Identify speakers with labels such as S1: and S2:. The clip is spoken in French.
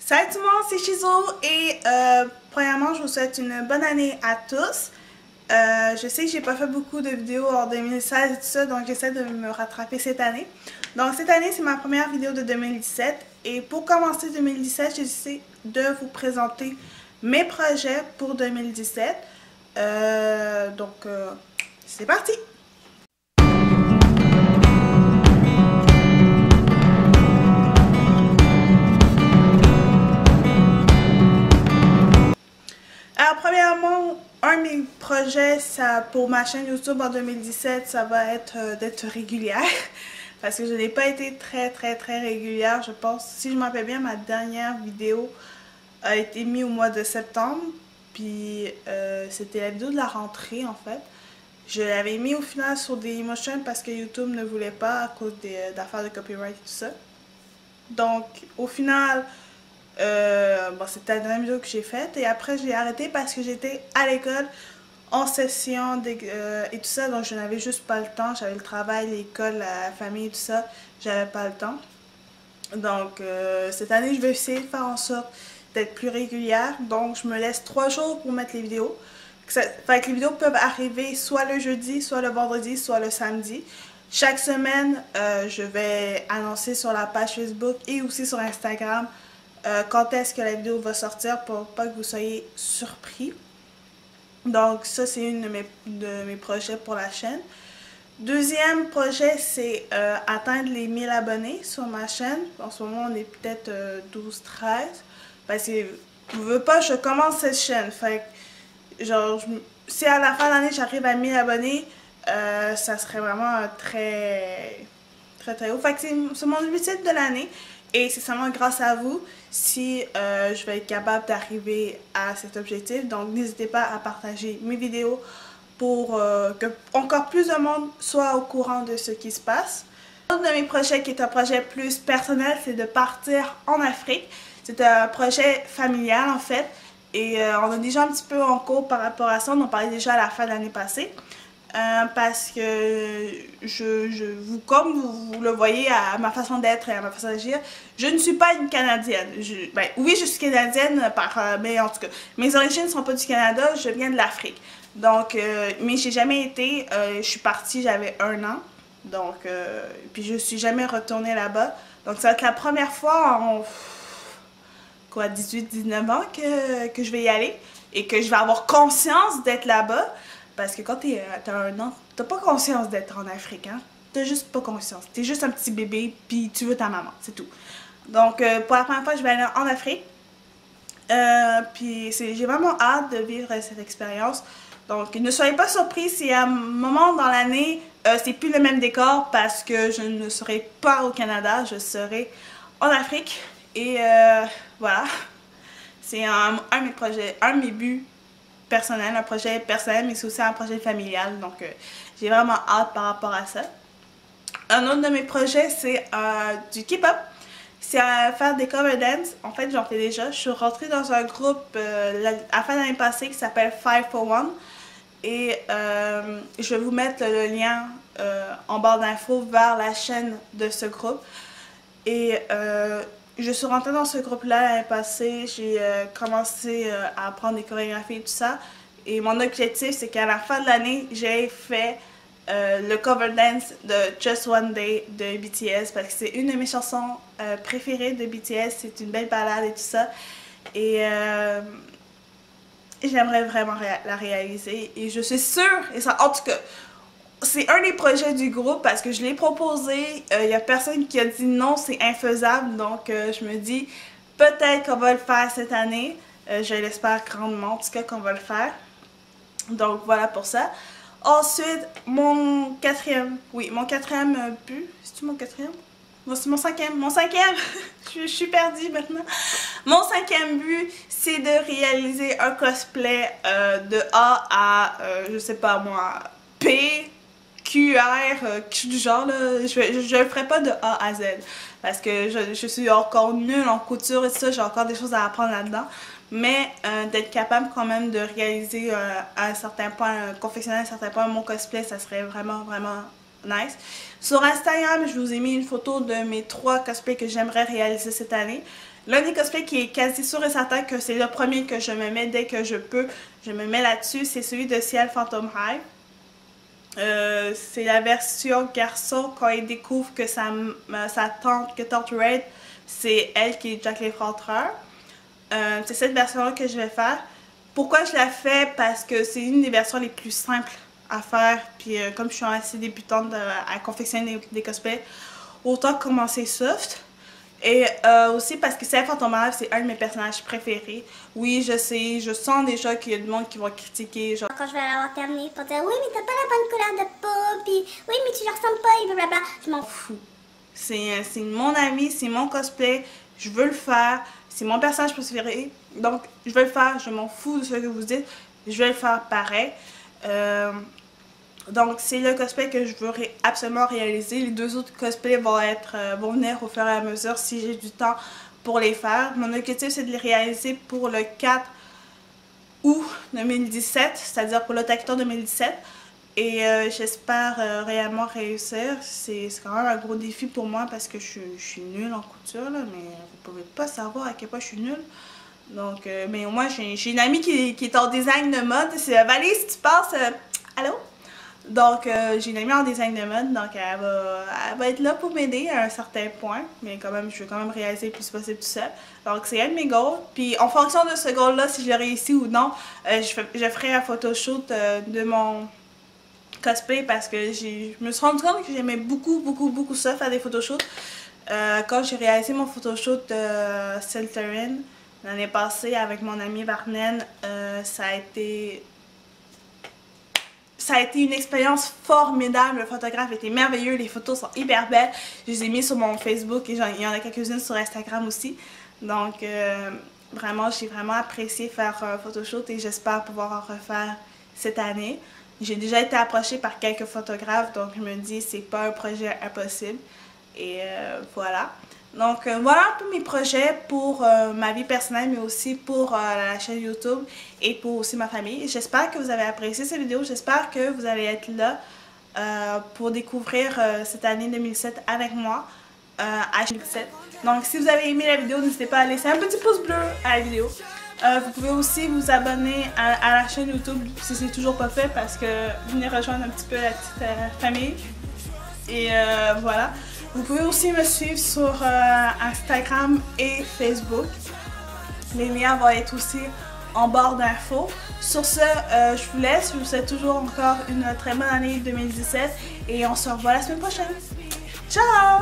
S1: Salut tout le monde, c'est Shizo et premièrement, je vous souhaite une bonne année à tous. Je sais que j'ai pas fait beaucoup de vidéos en 2016 et tout ça, donc j'essaie de me rattraper cette année. Donc cette année, c'est ma première vidéo de 2017 et pour commencer 2017, j'ai décidé de vous présenter mes projets pour 2017. C'est parti! Alors, premièrement, un de mes projets pour ma chaîne YouTube en 2017, ça va être d'être régulière. Parce que je n'ai pas été très régulière, je pense. Si je me rappelle bien, ma dernière vidéo a été mise au mois de septembre. Puis c'était la vidéo de la rentrée en fait. Je l'avais mis au final sur Dailymotion parce que YouTube ne voulait pas à cause d'affaires de copyright et tout ça. Donc au final, c'était la dernière vidéo que j'ai faite et après j'ai arrêté parce que j'étais à l'école en session et tout ça, donc je n'avais juste pas le temps. J'avais le travail, l'école, la famille et tout ça, j'avais pas le temps. Donc cette année je vais essayer de faire en sorte d'être plus régulière, donc je me laisse 3 jours pour mettre les vidéos. Fait que les vidéos peuvent arriver soit le jeudi, soit le vendredi, soit le samedi. Chaque semaine, je vais annoncer sur la page Facebook et aussi sur Instagram quand est-ce que la vidéo va sortir pour pas que vous soyez surpris. Donc ça, c'est une de mes projets pour la chaîne. Deuxième projet, c'est atteindre les 1000 abonnés sur ma chaîne. En ce moment, on est peut-être 12-13. Parce que je veux pas, je commence cette chaîne. Fait que, genre, si à la fin de l'année, j'arrive à 1000 abonnés, ça serait vraiment très haut. Fait que c'est mon objectif de l'année. Et c'est seulement grâce à vous si je vais être capable d'arriver à cet objectif. Donc n'hésitez pas à partager mes vidéos pour que encore plus de monde soit au courant de ce qui se passe. Un autre de mes projets qui est un projet plus personnel, c'est de partir en Afrique. C'est un projet familial en fait. Et on a déjà un petit peu en cours par rapport à ça. On en parlait déjà à la fin de l'année passée. Parce que comme vous le voyez à ma façon d'être et à ma façon d'agir, je ne suis pas une Canadienne. Oui, je suis Canadienne, mais en tout cas, mes origines ne sont pas du Canada, je viens de l'Afrique. Donc, mais j'ai jamais été, je suis partie, j'avais 1 an. Donc, puis je suis jamais retournée là-bas. Donc, ça va être la première fois en, 18-19 ans que je vais y aller et que je vais avoir conscience d'être là-bas. Parce que quand t'as 1 an, t'as pas conscience d'être en Afrique, hein? T'as juste pas conscience. T'es juste un petit bébé, puis tu veux ta maman, c'est tout. Donc, pour la première fois, je vais aller en Afrique. Puis j'ai vraiment hâte de vivre cette expérience. Donc, ne soyez pas surpris si à un moment dans l'année, c'est plus le même décor parce que je ne serai pas au Canada, je serai en Afrique. Et voilà. C'est un de mes projets, un de mes buts personnel, un projet personnel, mais c'est aussi un projet familial. Donc, j'ai vraiment hâte par rapport à ça. Un autre de mes projets, c'est du K-pop. C'est faire des cover dance. En fait, j'en fais déjà. Je suis rentrée dans un groupe à la fin de l'année passée qui s'appelle 541. Et je vais vous mettre le lien en barre d'infos vers la chaîne de ce groupe. Et je suis rentrée dans ce groupe-là l'année passée, j'ai commencé à apprendre des chorégraphies et tout ça. Et mon objectif, c'est qu'à la fin de l'année, j'ai fait le cover dance de Just One Day de BTS parce que c'est une de mes chansons préférées de BTS, c'est une belle ballade et tout ça. Et j'aimerais vraiment la réaliser et je suis sûre, et ça, en tout cas, c'est un des projets du groupe parce que je l'ai proposé, il n'y a personne qui a dit non, c'est infaisable, donc je me dis peut-être qu'on va le faire cette année, je l'espère grandement en tout cas qu'on va le faire, donc voilà pour ça. Ensuite, mon quatrième but, c'est-tu mon quatrième? C'est mon cinquième, je suis perdue maintenant. Mon 5e but, c'est de réaliser un cosplay de A à, je sais pas moi, P, QR, du genre là, je le ferai pas de A à Z parce que je suis encore nulle en couture et tout ça, j'ai encore des choses à apprendre là-dedans, mais d'être capable quand même de réaliser à un certain point, confectionner à un certain point mon cosplay, ça serait vraiment nice. Sur Instagram, je vous ai mis une photo de mes 3 cosplays que j'aimerais réaliser cette année. L'un des cosplays qui est quasi sûr et certain que c'est le premier que je me mets dès que je peux, je me mets là-dessus, c'est celui de Ciel Phantom Hive. C'est la version garçon quand il découvre que sa tante, que Tante Red, c'est elle qui est Jack l'Effronteur. C'est cette version-là que je vais faire. Pourquoi je la fais? Parce que c'est une des versions les plus simples à faire. Puis comme je suis assez débutante à confectionner des cosplays, autant commencer soft. Et aussi parce que Ciel Phantom Hive, c'est un de mes personnages préférés. Oui, je sais, je sens déjà qu'il y a du monde qui va critiquer. Genre...
S2: Quand je vais l'avoir terminé pour dire oui, mais t'as pas la bonne couleur de peau, puis oui, mais tu lui ressembles pas, et blablabla. Je m'en fous.
S1: C'est mon ami, c'est mon cosplay, je veux le faire, c'est mon personnage préféré, donc je veux le faire, je m'en fous de ce que vous dites, je vais le faire pareil. Donc c'est le cosplay que je veux absolument réaliser. Les deux autres cosplays vont venir au fur et à mesure si j'ai du temps pour les faire. Mon objectif c'est de les réaliser pour le 4 août 2017, c'est-à-dire pour l'Otakuton 2017. Et j'espère réellement réussir. C'est quand même un gros défi pour moi parce que je suis nulle en couture, là, mais vous pouvez pas savoir à quel point je suis nulle. Donc, mais au moins, j'ai une amie qui est en design de mode. C'est Valérie, si tu passes, allô? Donc, j'ai une amie en design de mode, donc elle va être là pour m'aider à un certain point. Mais quand même, je veux quand même réaliser le plus possible tout seul. Donc, c'est un de mes goals. Puis, en fonction de ce goal-là, si je le réussis ou non, je ferai un photoshoot de mon cosplay parce que je me suis rendu compte que j'aimais beaucoup ça, faire des photoshoots. Quand j'ai réalisé mon photoshoot de Silterine l'année passée avec mon ami Varnen, ça a été une expérience formidable. Le photographe était merveilleux, les photos sont hyper belles. Je les ai mis sur mon Facebook et il y en a quelques-unes sur Instagram aussi. Donc vraiment, j'ai vraiment apprécié faire un photoshoot et j'espère pouvoir en refaire cette année. J'ai déjà été approchée par quelques photographes, donc je me dis c'est pas un projet impossible. Et voilà. Donc voilà un peu mes projets pour ma vie personnelle, mais aussi pour la chaîne YouTube et pour aussi ma famille. J'espère que vous avez apprécié cette vidéo. J'espère que vous allez être là pour découvrir cette année 2007 avec moi à 2007. Donc si vous avez aimé la vidéo, n'hésitez pas à laisser un petit pouce bleu à la vidéo. Vous pouvez aussi vous abonner à la chaîne YouTube si c'est toujours pas fait parce que venez rejoindre un petit peu la petite famille. Et voilà. Vous pouvez aussi me suivre sur Instagram et Facebook. Les liens vont être aussi en barre d'infos. Sur ce, je vous laisse. Je vous souhaite toujours encore une très bonne année 2017 et on se revoit la semaine prochaine. Ciao!